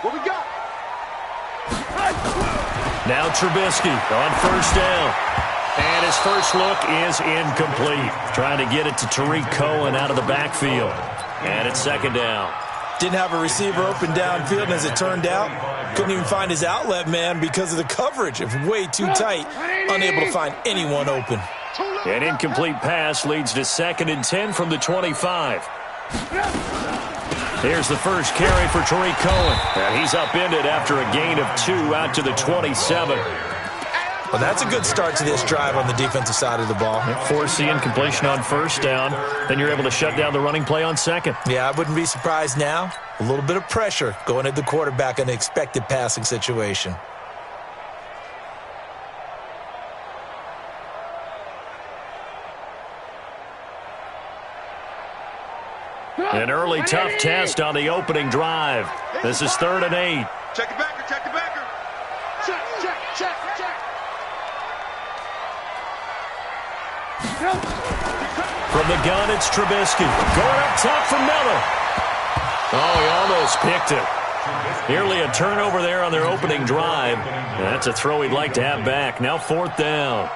What we got? Now Trubisky on first down. And his first look is incomplete. Trying to get it to Tariq Cohen out of the backfield. And it's second down. Didn't have a receiver open downfield, and as it turned out, couldn't even find his outlet man because of the coverage. It was way too tight, unable to find anyone open. An incomplete pass leads to 2nd and 10 from the 25. Here's the first carry for Tariq Cohen. And he's upended after a gain of 2 out to the 27. Well, that's a good start to this drive on the defensive side of the ball. Force the incompletion on first down. Then you're able to shut down the running play on second. Yeah, I wouldn't be surprised now. A little bit of pressure going at the quarterback in an expected passing situation. An early tough test on the opening drive. This is 3rd and 8. Check the backer. Check. From the gun, it's Trubisky. Going up top for Miller. Oh, he almost picked it. Nearly a turnover there on their opening drive. That's a throw he'd like to have back. Now 4th down.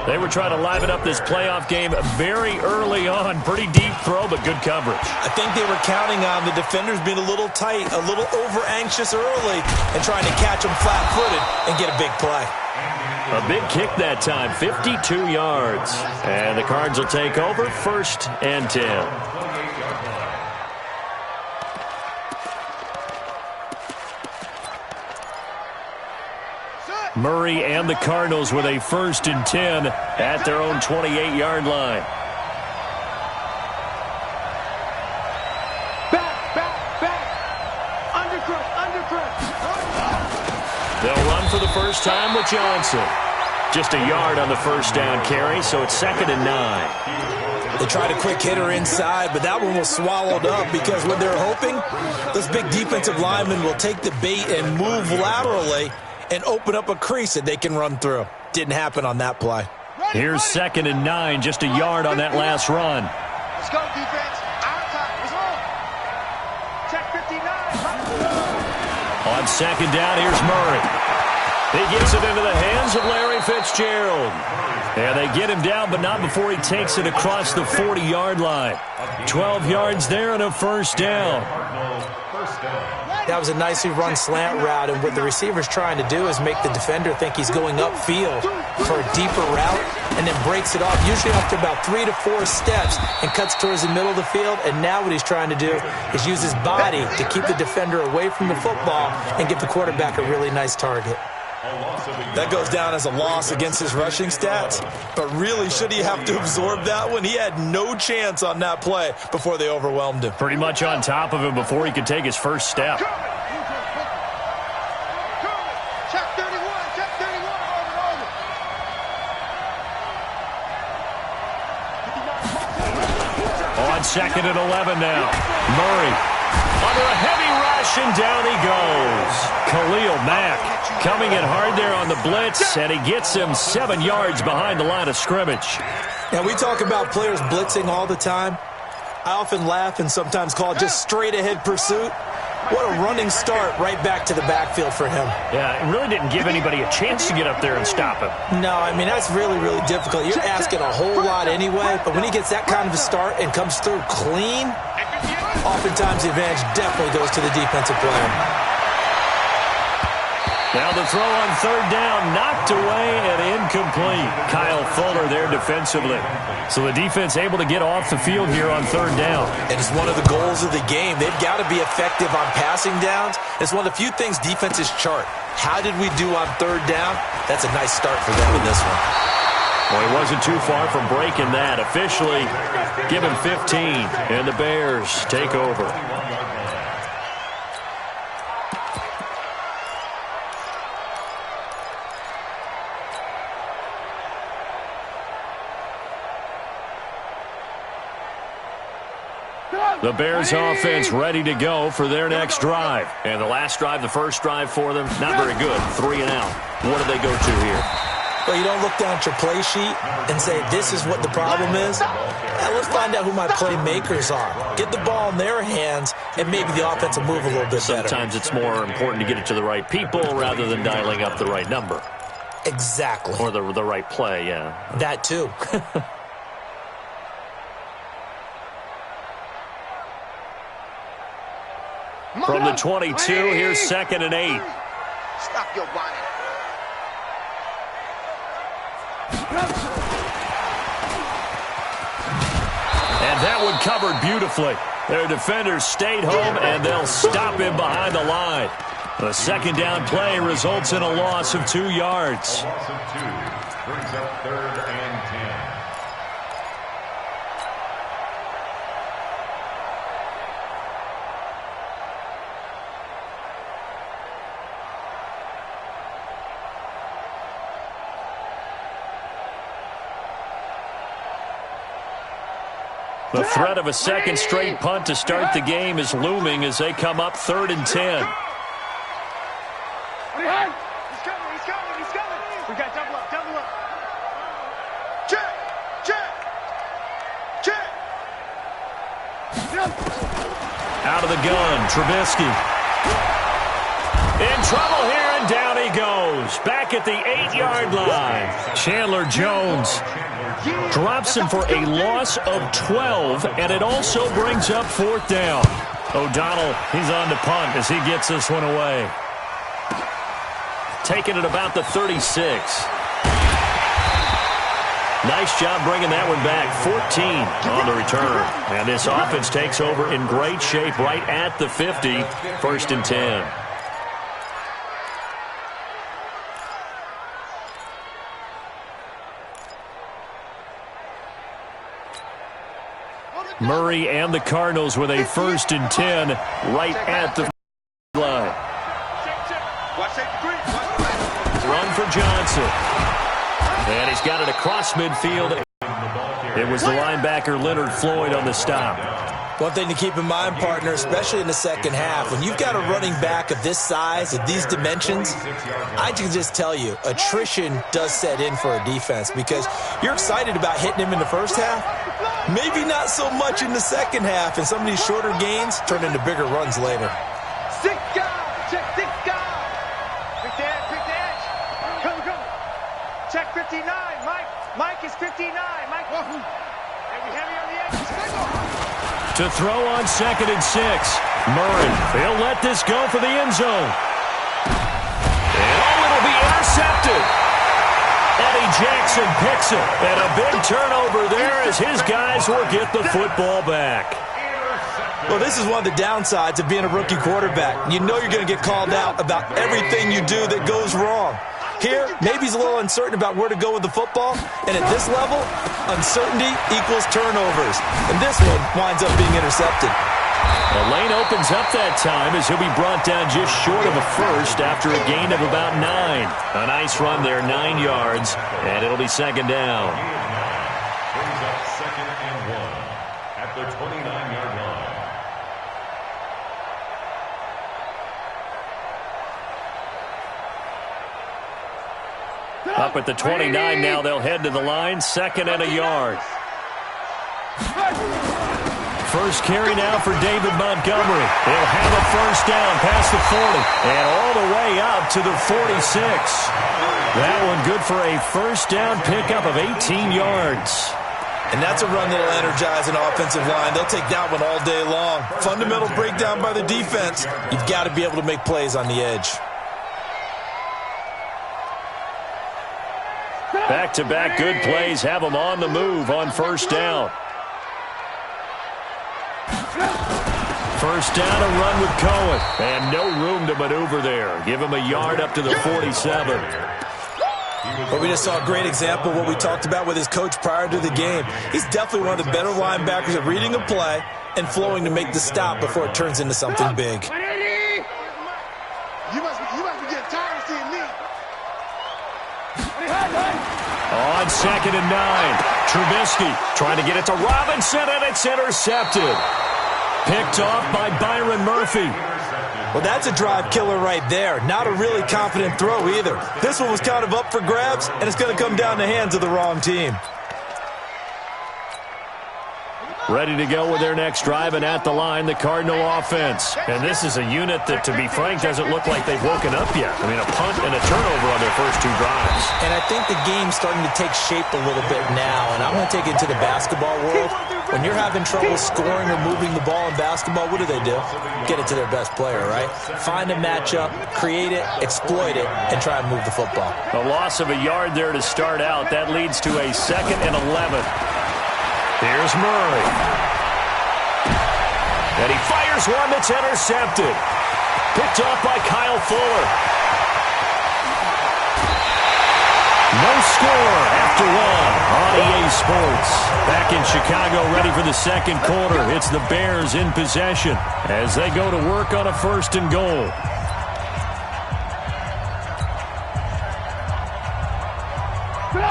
They were trying to liven up this playoff game very early on. Pretty deep throw, but good coverage. I think they were counting on the defenders being a little tight, a little over-anxious early, and trying to catch them flat-footed and get a big play. A big kick that time, 52 yards. And the Cards will take over, 1st and 10. Murray and the Cardinals with a 1st and 10 at their own 28-yard line. Back. Undercut. They'll run for the first time with Johnson. Just a yard on the first down carry, so it's 2nd and 9. They tried a quick hitter inside, but that one was swallowed up because when they're hoping, those big defensive linemen will take the bait and move laterally and open up a crease that they can run through. Didn't happen on that play. Here's 2nd and 9, just a yard on that last run. Let's go, defense. Our time. Let's roll. Check 59. On 2nd down, here's Murray. He gets it into the hands of Larry Fitzgerald. And they get him down, but not before he takes it across the 40-yard line. 12 yards there and a first down. That was a nicely run slant route, and what the receiver's trying to do is make the defender think he's going upfield for a deeper route and then breaks it off, usually after about 3 to 4 steps, and cuts towards the middle of the field. And now what he's trying to do is use his body to keep the defender away from the football and give the quarterback a really nice target. That goes down as a loss against his rushing stats, but really should he have to absorb that one? He had no chance on that play before they overwhelmed him. Pretty much on top of him before he could take his first step. Check 31. On 2nd and 11 now. Murray under a heavy rush, and down he goes. Khalil Mack coming in hard there on the blitz, and he gets him 7 yards behind the line of scrimmage. Now, we talk about players blitzing all the time. I often laugh and sometimes call it just straight-ahead pursuit. What a running start right back to the backfield for him. Yeah, it really didn't give anybody a chance to get up there and stop him. No, I mean, that's really, really difficult. You're asking a whole lot anyway, but when he gets that kind of a start and comes through clean, oftentimes the advantage definitely goes to the defensive player. Now the throw on 3rd down, knocked away and incomplete. Kyle Fuller there defensively. So the defense able to get off the field here on 3rd down. And it's one of the goals of the game. They've got to be effective on passing downs. It's one of the few things defenses chart. How did we do on 3rd down? That's a nice start for them in this one. Well, he wasn't too far from breaking that. Officially given 15, and the Bears take over. The Bears offense ready to go for their next drive. And the last drive, the first drive for them, not very good. 3 and out. What do they go to here? Well, you don't look down at your play sheet and say, this is what the problem is. Let's find out who my playmakers are. Get the ball in their hands, and maybe the offense will move a little bit better. Sometimes it's more important to get it to the right people rather than dialing up the right number. Exactly. Or the right play, yeah. That too. From the 22, here's 2nd and 8. Stop your whining. And that one covered beautifully. Their defenders stayed home, and they'll stop him behind the line. The second down play results in a loss of 2 yards. A loss of 2 brings up 3rd and 10. The threat of a second straight punt to start the game is looming as they come up 3rd and 10. He's coming. We got double up. Check. Out of the gun, Trubisky. In trouble here, and down he goes. Back at the 8-yard line. Chandler Jones drops him for a loss of 12, and it also brings up 4th down. O'Donnell, he's on to punt as he gets this one away. Taking it about the 36. Nice job bringing that one back. 14 on the return. And this offense takes over in great shape right at the 50. 1st and 10. Murray and the Cardinals with a 1st and 10 right at the line. Run for Johnson. And he's got it across midfield. It was the linebacker Leonard Floyd on the stop. One thing to keep in mind, partner, especially in the second half, when you've got a running back of this size, of these dimensions, I can just tell you, attrition does set in for a defense because you're excited about hitting him in the first half. Maybe not so much in the second half, and some of these shorter gains turn into bigger runs later. Six guys. Check 6 guys. Quick the edge. Come. Check 59. Mike is 59. Mike. Heavy on the edge. To throw on 2nd and 6. Murray, he'll let this go for the end zone. And it'll be intercepted. Eddie Jackson picks it. And a big turnover there as his guys will get the football back. Well, this is one of the downsides of being a rookie quarterback. You know you're going to get called out about everything you do that goes wrong. Here, maybe he's a little uncertain about where to go with the football, and at this level, uncertainty equals turnovers. And this one winds up being intercepted. The lane opens up that time as he'll be brought down just short of a first after a gain of about 9. A nice run there, 9 yards, and it'll be 2nd down. Brings up 2nd and 1 at the 29-yard line. Up at the 29 now, they'll head to the line. 2nd and a yard. First carry now for David Montgomery. He'll have a first down past the 40 and all the way up to the 46. That one good for a first down pickup of 18 yards. And that's a run that'll energize an offensive line. They'll take that one all day long. Fundamental breakdown by the defense. You've got to be able to make plays on the edge. Back-to-back good plays have them on the move on first down. First down, a run with Cohen. And no room to maneuver there. Give him a yard up to the 47. But we just saw a great example of what we talked about with his coach prior to the game. He's definitely one of the better linebackers at reading a play and flowing to make the stop before it turns into something big. You must be getting tired of seeing me. On 2nd and 9, Trubisky trying to get it to Robinson, and it's intercepted. Picked off by Byron Murphy. Well, that's a drive killer right there. Not a really confident throw either. This one was kind of up for grabs, and it's going to come down the hands of the wrong team. Ready to go with their next drive, and at the line, the Cardinal offense. And this is a unit that, to be frank, doesn't look like they've woken up yet. I mean, a punt and a turnover on their first 2 drives. And I think the game's starting to take shape a little bit now, and I'm going to take it to the basketball world. When you're having trouble scoring or moving the ball in basketball, what do? Get it to their best player, right? Find a matchup, create it, exploit it, and try and move the football. A loss of a yard there to start out. That leads to a 2nd and 11. Here's Murray. And he fires one that's intercepted. Picked off by Kyle Fuller. No score after 1 on EA Sports. Back in Chicago, ready for the second quarter. It's the Bears in possession as they go to work on a 1st and goal.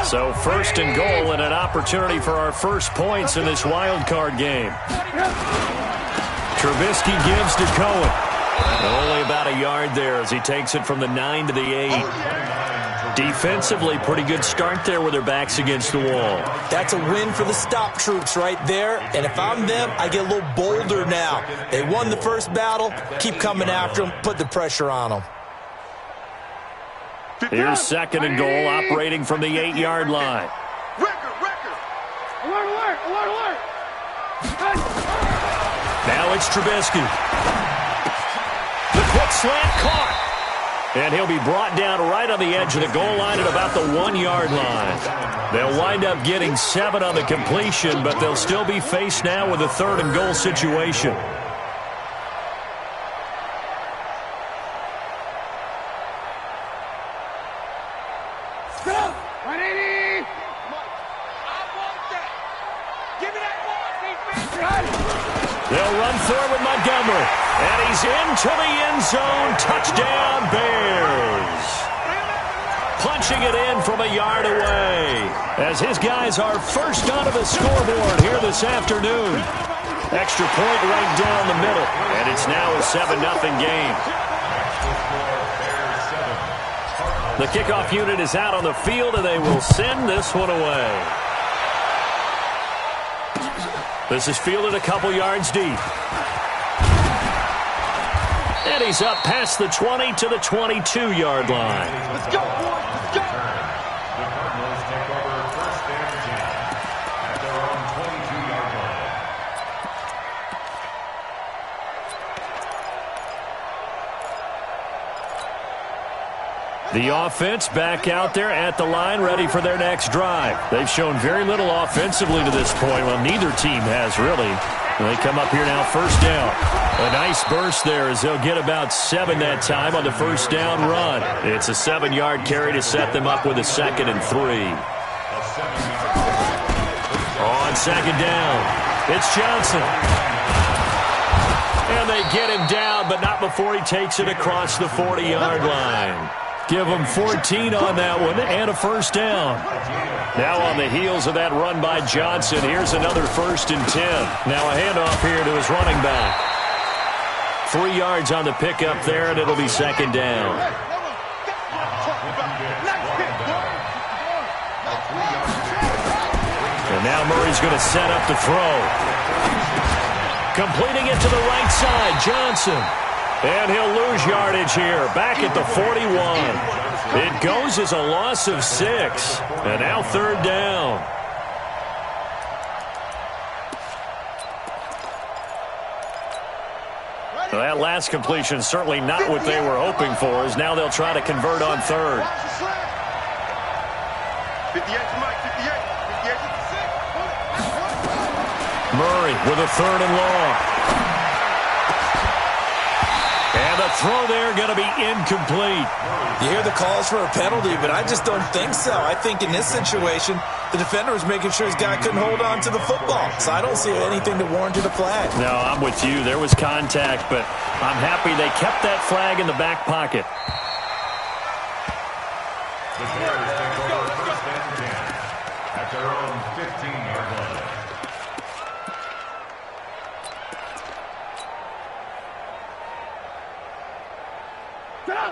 So 1st and goal and an opportunity for our first points in this wild card game. Trubisky gives to Cohen. Only about a yard there as he takes it from the 9 to the 8. Defensively, pretty good start there with their backs against the wall. That's a win for the stop troops right there. And if I'm them, I get a little bolder now. They won the first battle. Keep coming after them. Put the pressure on them. Here's 2nd and goal, operating from the 8-yard line. Alert. Now it's Trubisky. The quick slant caught. And he'll be brought down right on the edge of the goal line at about the 1-yard line. They'll wind up getting 7 on the completion, but they'll still be faced now with a 3rd and goal situation. They'll run forward with Montgomery. And he's into the end zone. Touchdown, Bears. Punching it in from a yard away. As his guys are first onto the scoreboard here this afternoon. Extra point right down the middle. And it's now a 7-0 game. The kickoff unit is out on the field, and they will send this one away. This is fielded a couple yards deep. And he's up past the 20 to the 22-yard line. Let's go, boys. Let's go. The Cardinals take over 1st and 10 at their own 22-yard line. The offense back out there at the line, ready for their next drive. They've shown very little offensively to this point. Well, neither team has, really. They come up here now, 1st down. A nice burst there as they'll get about 7 that time on the 1st down run. It's a 7-yard carry to set them up with a 2nd and 3. On 2nd down, it's Johnson. And they get him down, but not before he takes it across the 40-yard line. Give them 14 on that one and a 1st down. Now on the heels of that run by Johnson, here's another 1st and 10. Now a handoff here to his running back. 3 yards on the pickup there, and it'll be 2nd down. And now Murray's going to set up the throw. Completing it to the right side, Johnson. And he'll lose yardage here, back at the 41. It goes as a loss of 6. And now 3rd down. Well, that last completion certainly not what they were hoping for, as now they'll try to convert on 3rd. 58 to Mike, 58. Murray with a 3rd and long. And the throw there going to be incomplete. You hear the calls for a penalty, but I just don't think so. I think in this situation, the defender was making sure his guy couldn't hold on to the football. So I don't see anything that warranted a flag. No, I'm with you. There was contact, but I'm happy they kept that flag in the back pocket. The Bears take over 1st and 10 at their own 15-yard line.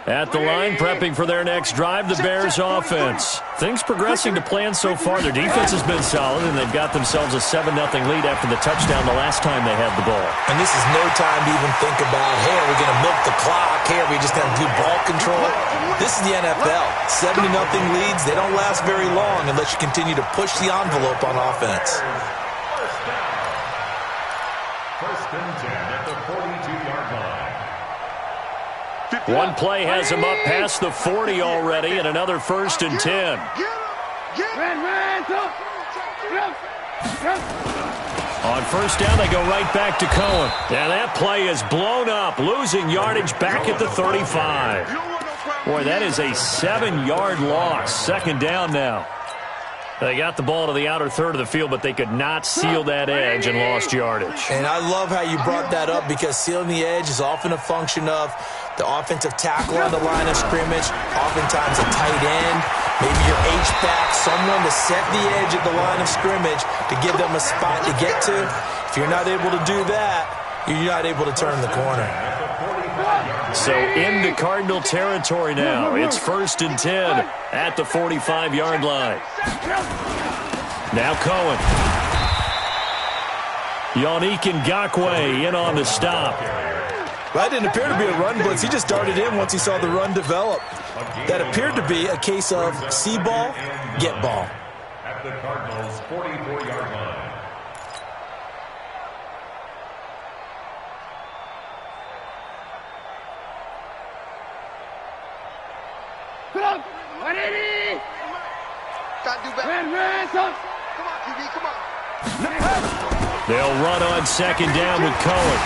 At the line, prepping for their next drive, the Bears offense. Things progressing to plan so far. Their defense has been solid, and they've got themselves a 7-0 lead after the touchdown the last time they had the ball. And this is no time to even think about, hey, are we going to milk the clock? Hey, are we just going to do ball control? This is the NFL. 7-0 leads, they don't last very long unless you continue to push the envelope on offense. First and 10 at the 42-yard line. One play has him up past the 40 already, and another 1st and 10. On first down, they go right back to Cohen. And that play is blown up, losing yardage back at the 35. Boy, that is a 7-yard loss. 2nd down now. They got the ball to the outer third of the field, but they could not seal that edge and lost yardage. And I love how you brought that up because sealing the edge is often a function of the offensive tackle on the line of scrimmage, oftentimes a tight end, maybe your H-back, someone to set the edge at the line of scrimmage to give them a spot to get to. If you're not able to do that, you're not able to turn the corner. So into Cardinal territory now. It's 1st and 10 at the 45-yard line. Now Cohen. Yannick Ngakoue in on the stop. That didn't appear to be a run blitz. He just darted in once he saw the run develop. That appeared to be a case of see ball, get ball. At the Cardinals' 44-yard line. They'll run on 2nd down with Cohen.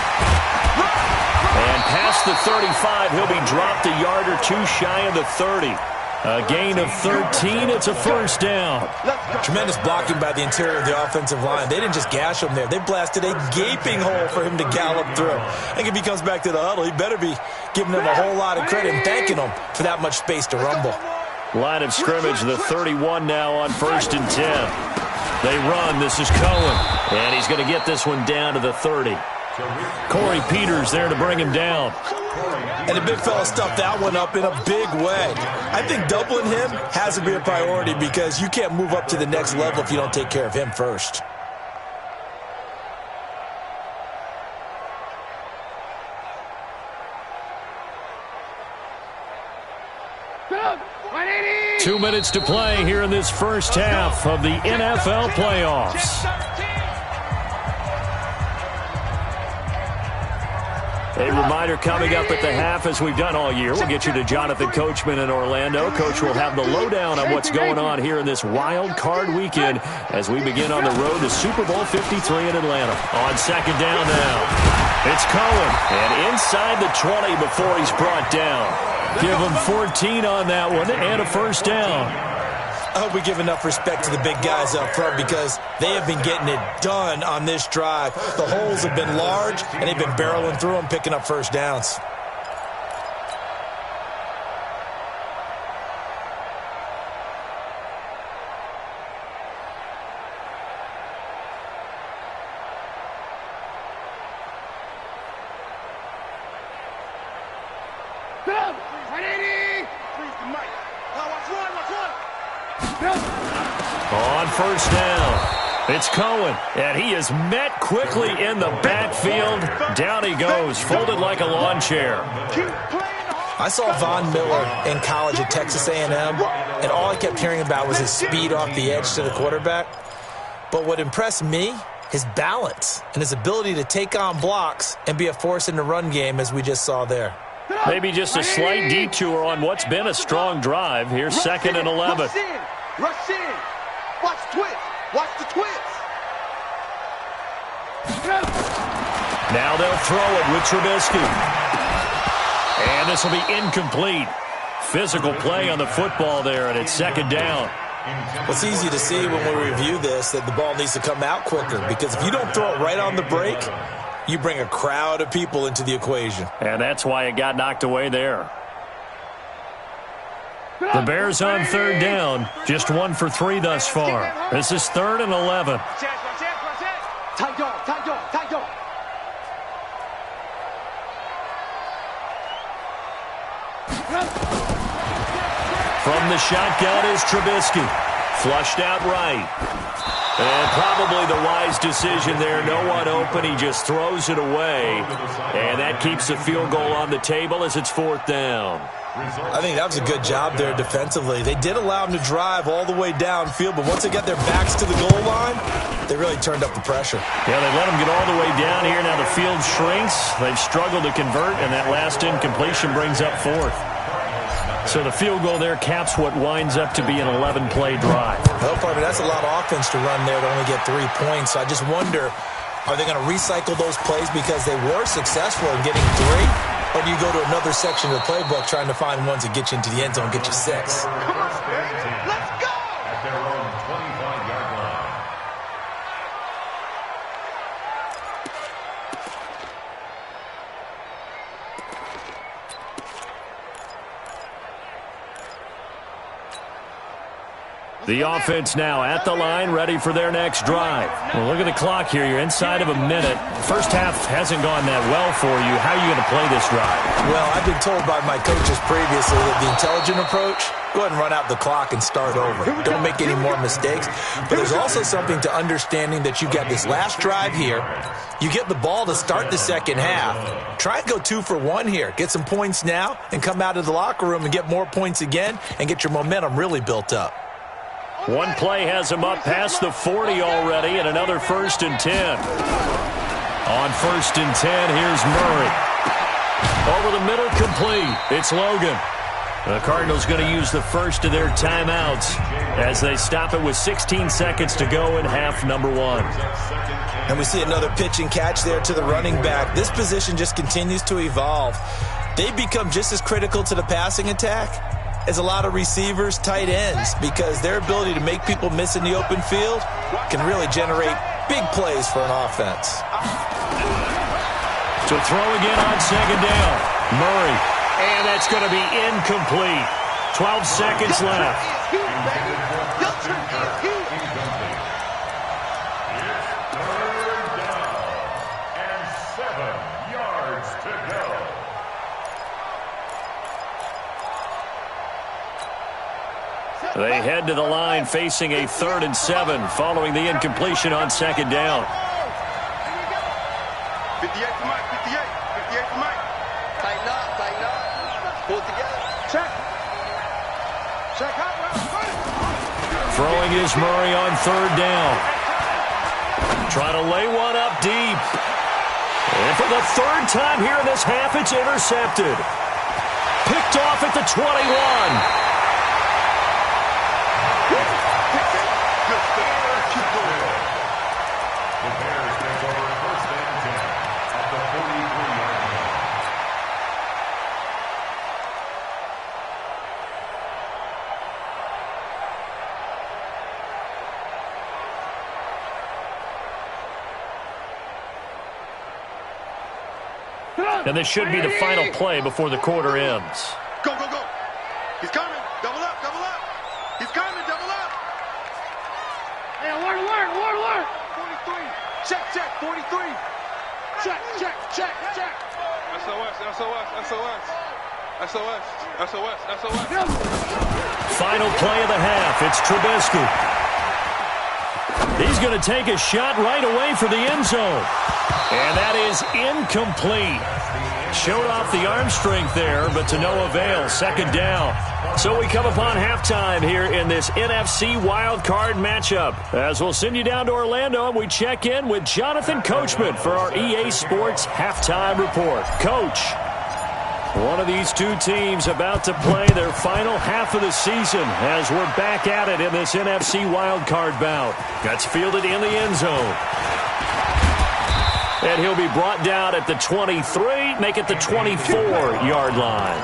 And past the 35, he'll be dropped a yard or two shy of the 30. A gain of 13. It's a 1st down. Tremendous blocking by the interior of the offensive line. They didn't just gash him there. They blasted a gaping hole for him to gallop through. I think if he comes back to the huddle, he better be giving them a whole lot of credit and thanking them for that much space to rumble. Line of scrimmage, the 31 now on 1st and 10. They run. This is Cohen. And he's going to get this one down to the 30. Corey Peters there to bring him down. And the big fella stuffed that one up in a big way. I think doubling him has to be a priority because you can't move up to the next level if you don't take care of him first. Go! 180! 2 minutes to play here in this first half of the NFL playoffs. A reminder coming up at the half, as we've done all year. We'll get you to Jonathan Coachman in Orlando. Coach will have the lowdown on what's going on here in this wild card weekend as we begin on the road to Super Bowl 53 in Atlanta. On 2nd down now, it's Cohen. And inside the 20 before he's brought down. Give him 14 on that one and a 1st down. I hope we give enough respect to the big guys up front because they have been getting it done on this drive. The holes have been large, and they've been barreling through them, picking up 1st downs. On 1st down, it's Cohen, and he is met quickly in the backfield. Down he goes, folded like a lawn chair. I saw Von Miller in college at Texas A&M, and all I kept hearing about was his speed off the edge to the quarterback. But what impressed me, his balance and his ability to take on blocks and be a force in the run game, as we just saw there. Maybe just a slight detour on what's been a strong drive. Here's 2nd and 11. Rush in. Watch twist. Watch the twist. Now they'll throw it with Trubisky. And this will be incomplete. Physical play on the football there, and it's 2nd down. Well, it's easy to see when we review this that the ball needs to come out quicker because if you don't throw it right on the break, you bring a crowd of people into the equation. And that's why it got knocked away there. The Bears on 3rd down, just 1 for 3 thus far. This is 3rd and 11. Tight dog, tight dog, tight dog. 1 From the shotgun is Trubisky. Flushed out right. And probably the wise decision there. No one open. He just throws it away. And that keeps the field goal on the table as it's 4th down. I think that was a good job there defensively. They did allow them to drive all the way downfield, but once they got their backs to the goal line, they really turned up the pressure. Yeah, they let them get all the way down here. Now the field shrinks. They've struggled to convert, and that last incompletion brings up 4th. So the field goal there caps what winds up to be an 11-play drive. Well, Parker, that's a lot of offense to run there to only get 3 points. So I just wonder, are they going to recycle those plays because they were successful in getting 3? Or do you go to another section of the playbook trying to find ones that get you into the end zone and get you 6? Come on, let's go! At their own 25-yard line. The offense now at the line, ready for their next drive. Well, look at the clock here. You're inside of a minute. First half hasn't gone that well for you. How are you going to play this drive? Well, I've been told by my coaches previously that the intelligent approach, go ahead and run out the clock and start over. Don't make any more mistakes. But there's also something to understanding that you got this last drive here. You get the ball to start the second half. Try and go 2 for 1 here. Get some points now and come out of the locker room and get more points again and get your momentum really built up. One play has him up past the 40 already, and another 1st and 10. On 1st and 10, here's Murray. Over the middle, complete. It's Logan. The Cardinals going to use the first of their timeouts as they stop it with 16 seconds to go in half number 1. And we see another pitch and catch there to the running back. This position just continues to evolve. They become just as critical to the passing attack as a lot of receivers, tight ends, because their ability to make people miss in the open field can really generate big plays for an offense. To throw again on 2nd down. Murray. And that's going to be incomplete. 12 seconds left. They head to the line facing a 3rd and 7 following the incompletion on 2nd down. 58 to Mike, 58 to Mike. Tighten up. Pull it together. Check out. Throwing is Murray on 3rd down. Trying to lay one up deep. And for the 3rd time here in this half, it's intercepted. Picked off at the 21. And this should be the final play before the quarter ends. Go. He's coming. Double up. He's coming. Double up. Hey, alert. 43. Check. 43. Check. SOS. Final play of the half. It's Trubisky. He's going to take a shot right away for the end zone. And that is incomplete. Showed off the arm strength there, but to no avail. 2nd down. So we come upon halftime here in this NFC wildcard matchup. As we'll send you down to Orlando, and we check in with Jonathan Coachman for our EA Sports Halftime Report. Coach, one of these two teams about to play their final half of the season as we're back at it in this NFC wildcard bout. That's fielded in the end zone. And he'll be brought down at the 23, make it the 24-yard line.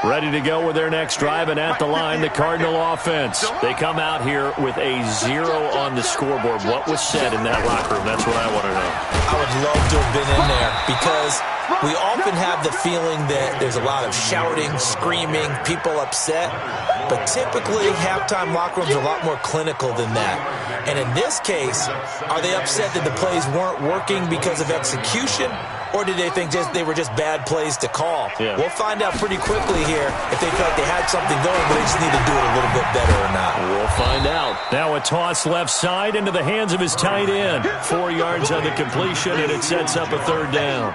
Ready to go with their next drive, and at the line, the Cardinal offense. They come out here with a 0 on the scoreboard. What was said in that locker room? That's what I want to know. I would love to have been in there because We often have the feeling that there's a lot of shouting, screaming, people upset. But typically, halftime locker rooms are a lot more clinical than that. And in this case, are they upset that the plays weren't working because of execution? Or did they think they were just bad plays to call? Yeah. We'll find out pretty quickly here if they felt they had something going, but they just need to do it a little bit better or not. We'll find out. Now a toss left side into the hands of his tight end. 4 yards on the completion, and it sets up a third down.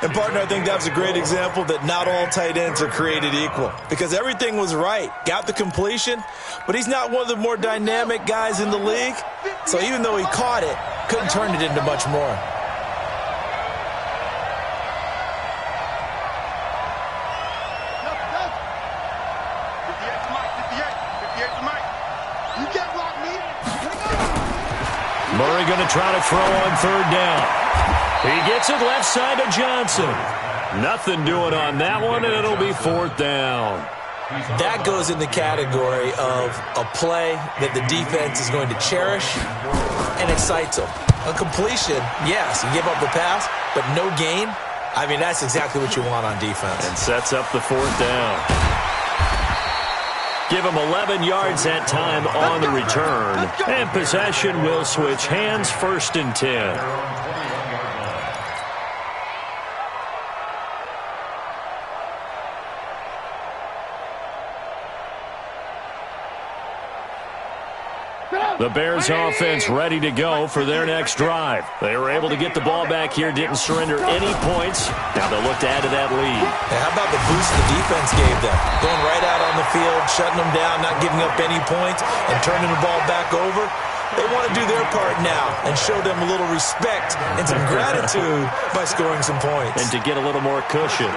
And, partner, I think that was a great example that not all tight ends are created equal because everything was right. Got the completion, but he's not one of the more dynamic guys in the league. So even though he caught it, couldn't turn it into much more. Murray going to try to throw on third down. He gets it left side to Johnson. Nothing doing on that one, and it'll be fourth down. That goes in the category of a play that the defense is going to cherish and excites them. A completion, yes, you give up the pass, but no gain. I mean, that's exactly what you want on defense. And sets up the fourth down. Give him 11 yards that time on the return. And possession will switch hands, 1st and 10. The Bears offense ready to go for their next drive. They were able to get the ball back here, didn't surrender any points. Now they'll look to add to that lead. Hey, how about the boost the defense gave them? Going right out on the field, shutting them down, not giving up any points, and turning the ball back over. They want to do their part now and show them a little respect and some gratitude by scoring some points. And to get a little more cushion.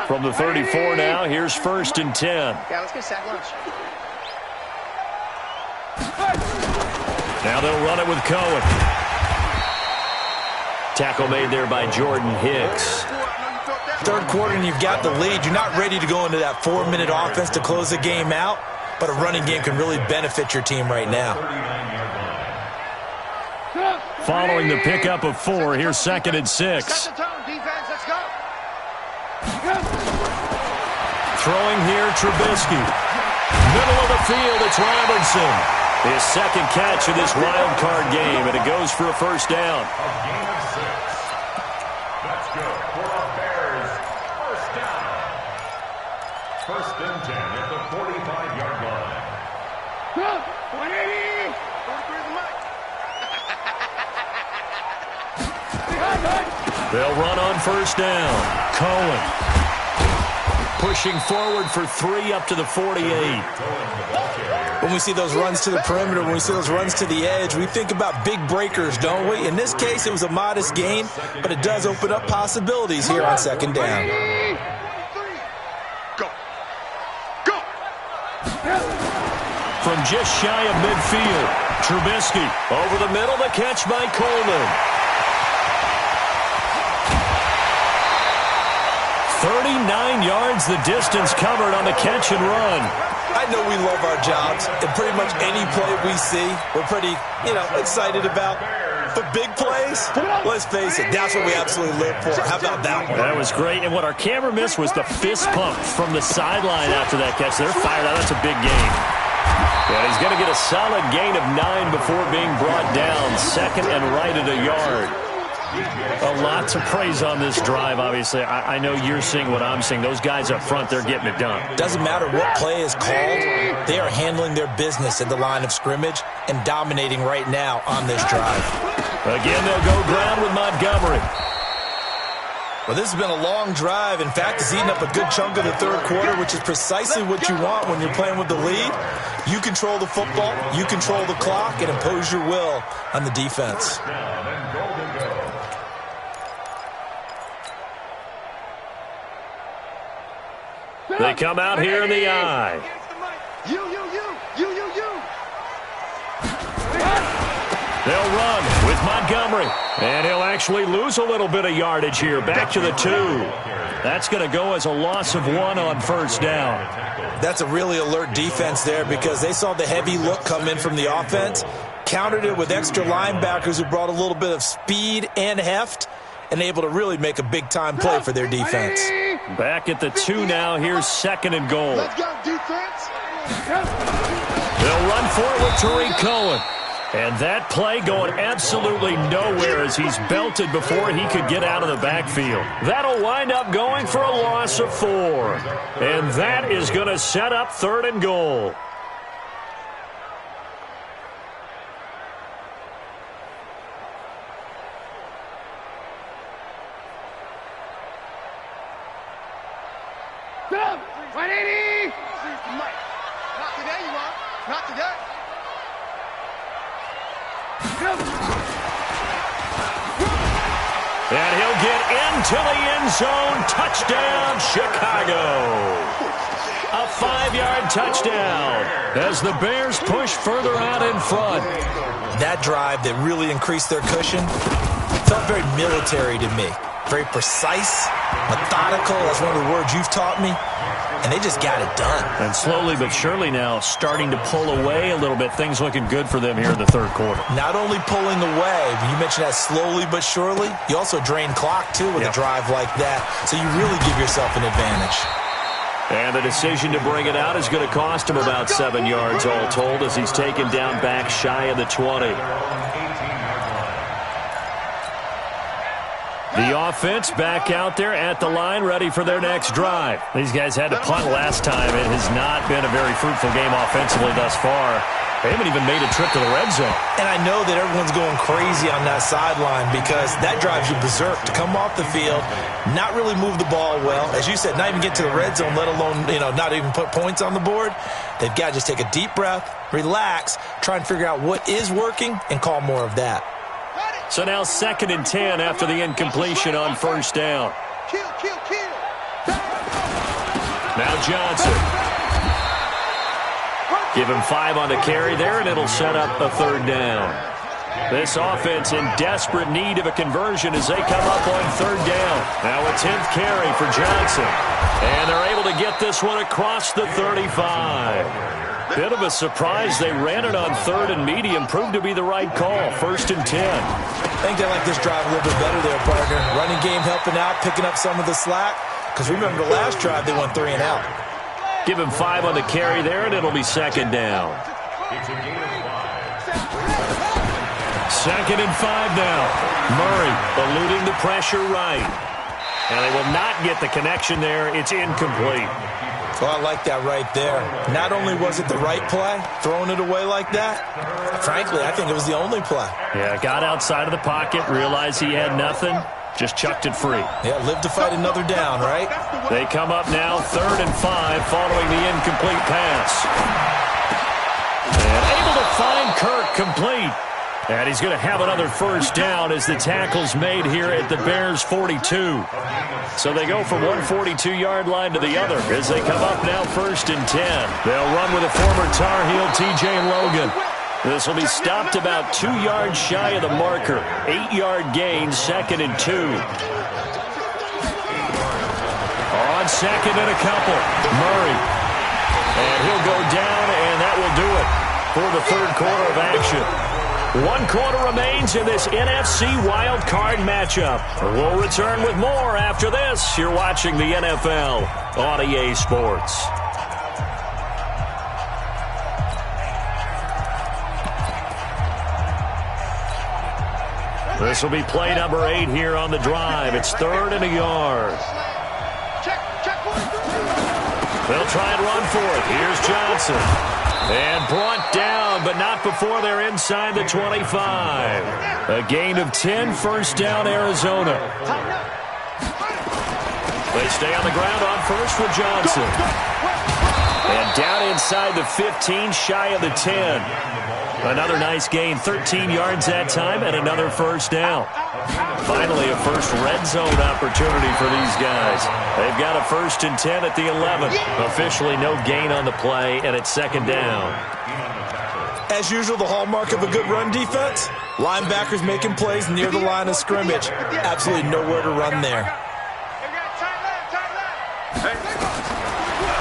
From the 34 now, here's 1st and 10. Yeah, let's get sack lunch. Now they'll run it with Cohen. Tackle made there by Jordan Hicks. Third quarter and you've got the lead. You're not ready to go into that 4-minute offense to close the game out, but a running game can really benefit your team right now. Following the pickup of 4, here's 2nd and 6. Set the tone, defense, let's go. Throwing here, Trubisky. Middle of the field, it's Robertson. His 2nd catch of this wild card game, and it goes for a first down. A gain of 6. That's good for the Bears. First down. 1st and 10 at the 45-yard line. 180. They'll run on first down. Cohen. Pushing forward for 3 up to the 48. When we see those runs to the perimeter, when we see those runs to the edge, we think about big breakers, don't we? In this case, it was a modest gain, but it does open up possibilities here on 2nd down. Go. Go. From just shy of midfield, Trubisky over the middle, the catch by Coleman. 39 yards the distance covered on the catch and run. I know we love our jobs, and pretty much any play we see, we're pretty, excited about. But big plays, let's face it, that's what we absolutely live for. How about that one? That was great, and what our camera missed was the fist pump from the sideline after that catch. They're fired out. That's a big gain. And he's going to get a solid gain of 9 before being brought down. 2nd and right at a yard. A lot to praise on this drive, obviously. I know you're seeing what I'm seeing. Those guys up front, they're getting it done. Doesn't matter what play is called. They are handling their business at the line of scrimmage and dominating right now on this drive. Again, they'll go ground with Montgomery. Well, this has been a long drive. In fact, it's eaten up a good chunk of the third quarter, which is precisely what you want when you're playing with the lead. You control the football, you control the clock, and impose your will on the defense. They come out here in the eye. You. They'll run with Montgomery. And he'll actually lose a little bit of yardage here. Back to the 2. That's going to go as a loss of 1 on first down. That's a really alert defense there because they saw the heavy look come in from the offense. countered it with extra linebackers who brought a little bit of speed and heft and able to really make a big-time play for their defense. Back at the 2 now. Here's 2nd and goal. Let's go, defense. They'll run for it with Tariq Cohen. And that play going absolutely nowhere as he's belted before he could get out of the backfield. That'll wind up going for a loss of 4. And that is going to set up 3rd and goal. Go! 180! Not today, you won't. Not today. And he'll get into the end zone. Touchdown, Chicago. A 5-yard touchdown as the Bears push further out in front. That drive that really increased their cushion felt very military to me. Very precise, methodical. That's one of the words you've taught me. And they just got it done. And slowly but surely now starting to pull away a little bit. Things looking good for them here in the 3rd quarter. Not only pulling away, but you mentioned that slowly but surely. You also drain clock, too, with a drive like that. So you really give yourself an advantage. And the decision to bring it out is going to cost him about 7 yards all told as he's taken down back shy of the 20. The offense back out there at the line, ready for their next drive. These guys had to punt last time. It has not been a very fruitful game offensively thus far. They haven't even made a trip to the red zone. And I know that everyone's going crazy on that sideline because that drives you berserk to come off the field, not really move the ball well. As you said, not even get to the red zone, let alone, not even put points on the board. They've got to just take a deep breath, relax, try and figure out what is working, and call more of that. So now 2nd and 10 after the incompletion on 1st down. Kill. Now Johnson. Give him 5 on the carry there, and it'll set up a 3rd down. This offense in desperate need of a conversion as they come up on 3rd down. Now a 10th carry for Johnson. And they're able to get this one across the 35. Bit of a surprise. They ran it on 3rd and medium. Proved to be the right call. 1st and 10. I think they like this drive a little bit better there, partner. Running game helping out, picking up some of the slack. Because remember the last drive, they went 3 and out. Give him 5 on the carry there, and it'll be 2nd down. 2nd and 5 now. Murray eluding the pressure right. And they will not get the connection there. It's incomplete. Well, I like that right there. Not only was it the right play, throwing it away like that, frankly, I think it was the only play. Yeah, got outside of the pocket, realized he had nothing, just chucked it free. Yeah, live to fight another down, right? They come up now 3rd and 5 following the incomplete pass. And able to find Kirk complete. And he's going to have another 1st down as the tackle's made here at the Bears' 42. So they go from one 42-yard line to the other as they come up now 1st and 10. They'll run with a former Tar Heel, T.J. Logan. This will be stopped about 2 yards shy of the marker. 8-yard gain, 2nd and 2. On 2nd and a couple, Murray. And he'll go down, and that will do it for the 3rd quarter of action. 1 quarter remains in this NFC Wild Card matchup. We'll return with more after this. You're watching the NFL on EA Sports. This will be play number 8 here on the drive. It's 3rd and a yard. They'll try and run for it. Here's Johnson. And brought down, but not before they're inside the 25. A gain of 10, 1st down, Arizona. They stay on the ground on 1st with Johnson. And down inside the 15, shy of the 10. Another nice gain, 13 yards that time, and another 1st down. Finally, a first red zone opportunity for these guys. They've got a 1st and 10 at the 11. Officially no gain on the play, and it's 2nd down. As usual, the hallmark of a good run defense, linebackers making plays near the line of scrimmage. Absolutely nowhere to run there.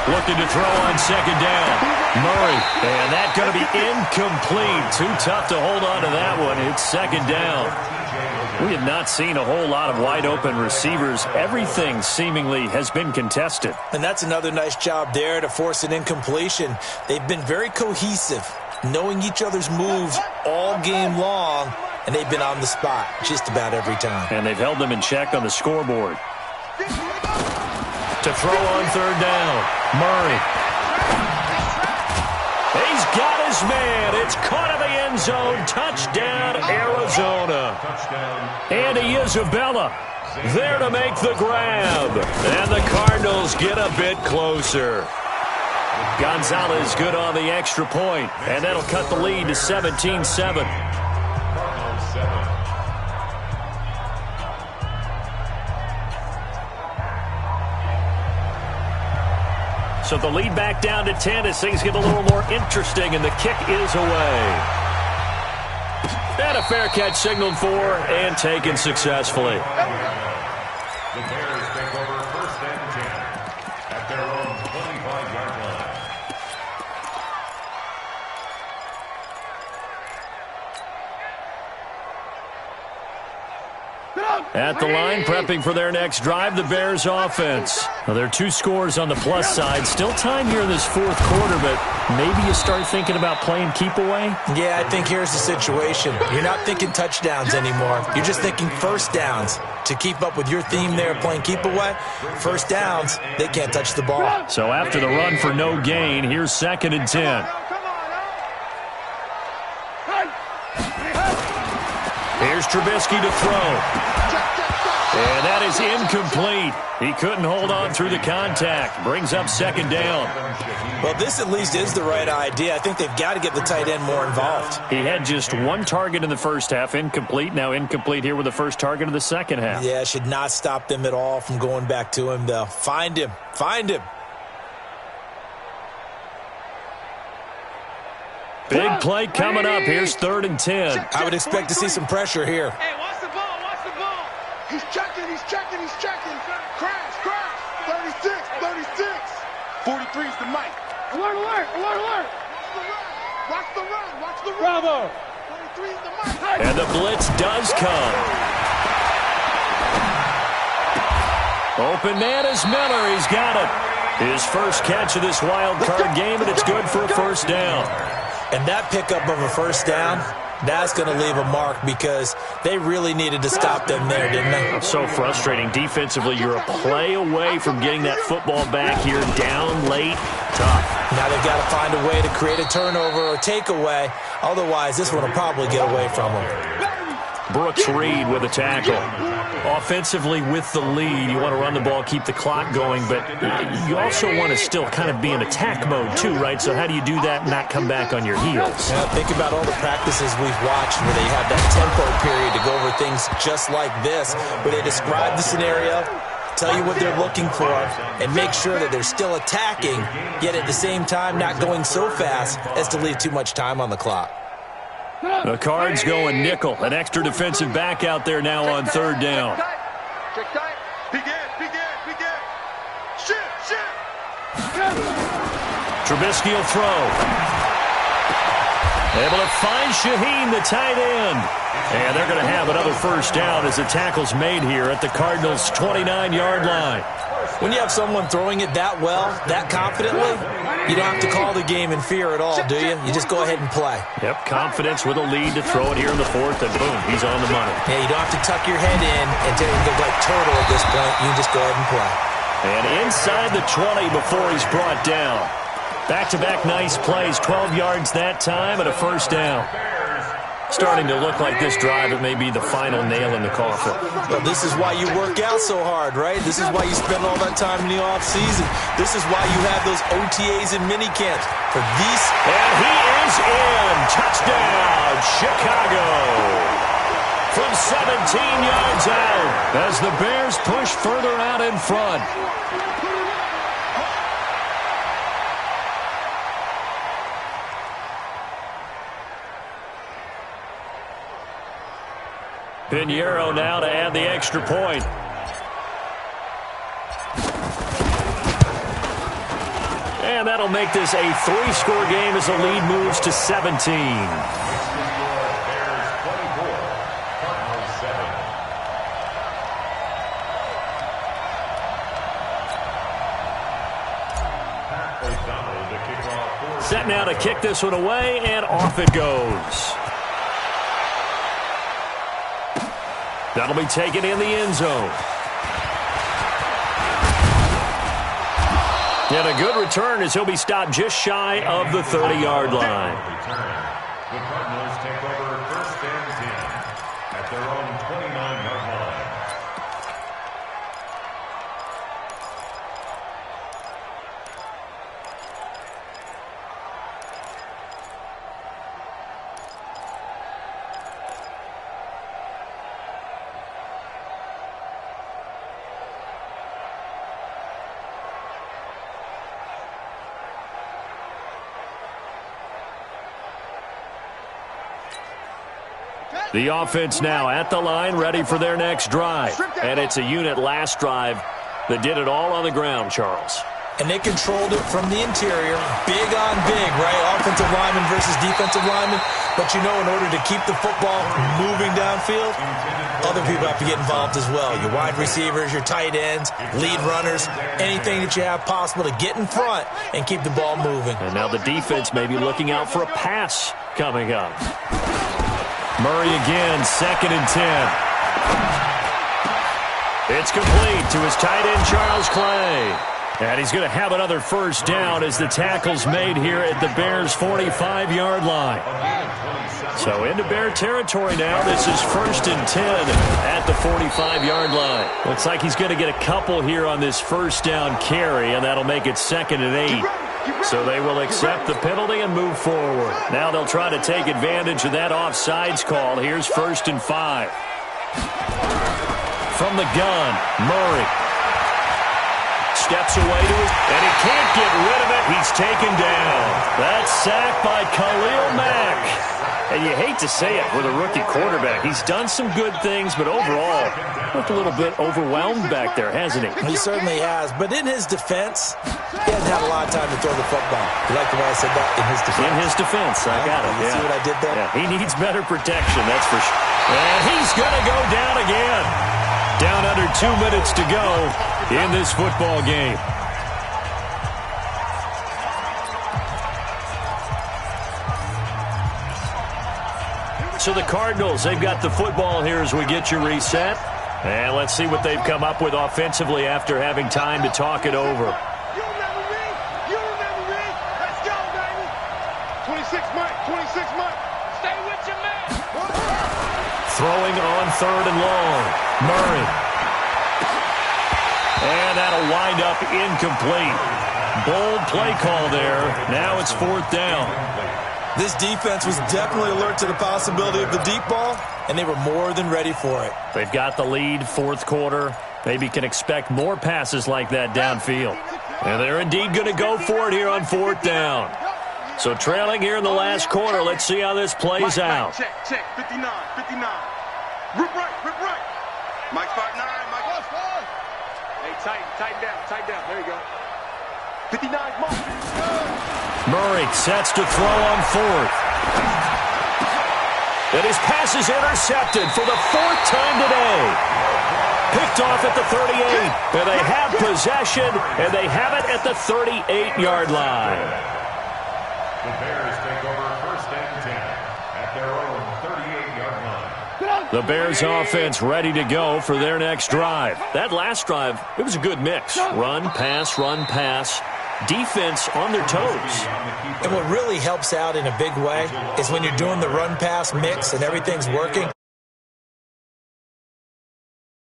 Looking to throw on 2nd down. Murray, and that's going to be incomplete. Too tough to hold on to that one. It's second down. We have not seen a whole lot of wide-open receivers. Everything seemingly has been contested. And that's another nice job there to force an incompletion. They've been very cohesive, knowing each other's moves all game long, and they've been on the spot just about every time. And they've held them in check on the scoreboard. To throw on third down, Murray. He's got his man. It's caught in the end zone. Touchdown, Arizona. Andy Isabella there to make the grab. And the Cardinals get a bit closer. Gonzalez good on the extra point. And that'll cut the lead to 17-7. So the lead back down to 10 as things get a little more interesting, and the kick is away. And a fair catch signaled for and taken successfully. The Bears take over first and 10 at their own 25-yard line. At the line, prepping for their next drive, the Bears offense. Now, there are 2 scores on the plus side. Still time here in this fourth quarter, but maybe you start thinking about playing keep away? Yeah, I think here's the situation. You're not thinking touchdowns anymore. You're just thinking first downs. To keep up with your theme there, playing keep away, first downs, they can't touch the ball. So after the run for no gain, here's second and 10. Here's Trubisky to throw. And that is incomplete. He couldn't hold on through the contact. Brings up second down. Well, this at least is the right idea. I think they've got to get the tight end more involved. He had just 1 target in the first half, incomplete. Now incomplete here with the first target of the second half. Yeah, should not stop them at all from going back to him, though. Find him. Find him. Big play coming up. Here's third and 10. I would expect to see some pressure here. Hey, watch the ball, watch the ball. He's checking. Crash. 36. 43's the mic. Alert. Watch the run. Bravo. 43's the mic. And the blitz does come. Open man is Miller. He's got it. His first catch of this wild card game, and it's good for a first down. And that pickup of a first down, that's going to leave a mark because they really needed to stop them there, didn't they? So frustrating. Defensively, you're a play away from getting that football back here, down late. Tough. Now they've got to find a way to create a turnover or takeaway. Otherwise, this one will probably get away from them. Brooks Reed with a tackle. Offensively with the lead, you want to run the ball, keep the clock going, but you also want to still kind of be in attack mode too, right? So how do you do that and not come back on your heels? Now, think about all the practices we've watched where they have that tempo period to go over things just like this, where they describe the scenario, tell you what they're looking for, and make sure that they're still attacking, yet at the same time not going so fast as to leave too much time on the clock. The Cards going nickel. An extra defensive back out there now on third down. Check tight. Begin. Shit. Trubisky will throw. Able to find Shaheen, the tight end. And they're going to have another first down as the tackle's made here at the Cardinals' 29-yard line. When you have someone throwing it that well, that confidently, you don't have to call the game in fear at all, do you? You just go ahead and play. Yep, confidence with a lead to throw it here in the fourth, and boom, he's on the money. Yeah, you don't have to tuck your head in and tell him to go like turtle at this point. You can just go ahead and play. And inside the 20 before he's brought down. Back-to-back nice plays, 12 yards that time and a first down. Starting to look like this drive, it may be the final nail in the coffin. Well, this is why you work out so hard, right? This is why you spend all that time in the offseason. This is why you have those OTAs and minicamps. For these. And he is in. Touchdown, Chicago. From 17 yards out as the Bears push further out in front. Pinheiro now to add the extra point. And that'll make this a 3-score game as the lead moves to 17. Set now to kick this one away, and off it goes. That'll be taken in the end zone. And a good return as he'll be stopped just shy of the 30-yard line. The Cardinals take over 1st and 10 at their own 29-yard line. The offense now at the line, ready for their next drive. And it's a unit last drive that did it all on the ground, Charles. And they controlled it from the interior, big on big, right? Offensive lineman versus defensive lineman. But you know, in order to keep the football moving downfield, other people have to get involved as well. Your wide receivers, your tight ends, lead runners, anything that you have possible to get in front and keep the ball moving. And now the defense may be looking out for a pass coming up. Murray again, 2nd and 10. It's complete to his tight end, Charles Clay. And he's going to have another first down as the tackle's made here at the Bears' 45-yard line. So into Bear territory now. This is 1st and 10 at the 45-yard line. Looks like he's going to get a couple here on this first down carry, and that'll make it 2nd and 8. So they will accept the penalty and move forward. Now they'll try to take advantage of that offsides call. Here's 1st and 5. From the gun, Murray steps away to his, and he can't get rid of it. He's taken down. That's sacked by Khalil Mack. And you hate to say it with a rookie quarterback. He's done some good things, but overall, looked a little bit overwhelmed back there, hasn't he? He certainly has. But in his defense, he hasn't had a lot of time to throw the football. You like the way I said that? In his defense. In his defense. I got it. You see what I did there? Yeah, he needs better protection, that's for sure. And he's going to go down again. Down under 2 minutes to go in this football game. So the Cardinals, they've got the football here as we get you reset. And let's see what they've come up with offensively after having time to talk it over. You remember me? You remember me? Let's go, baby. 26 Mike, 26 Mike. Stay with your man. Throwing on 3rd and long. Murray. And that'll wind up incomplete. Bold play call there. Now it's 4th down. This defense was definitely alert to the possibility of the deep ball, and they were more than ready for it. They've got the lead, 4th quarter. Maybe can expect more passes like that downfield. And they're indeed going to go for it here on 4th down. So trailing here in the last quarter. Let's see how this plays out. Check, 59, 59. Rip right. Mike 5'9", Mike 5'5". Hey, tighten down. There you go. 59, Mark. Murray sets to throw on 4th. And his pass is intercepted for the 4th time today. Picked off at the 38. And they have possession, and they have it at the 38-yard line. The Bears take over 1st and 10 at their own 38-yard line. The Bears offense ready to go for their next drive. That last drive, it was a good mix. Run, pass. Defense on their toes. And what really helps out in a big way is when you're doing the run-pass mix and everything's working,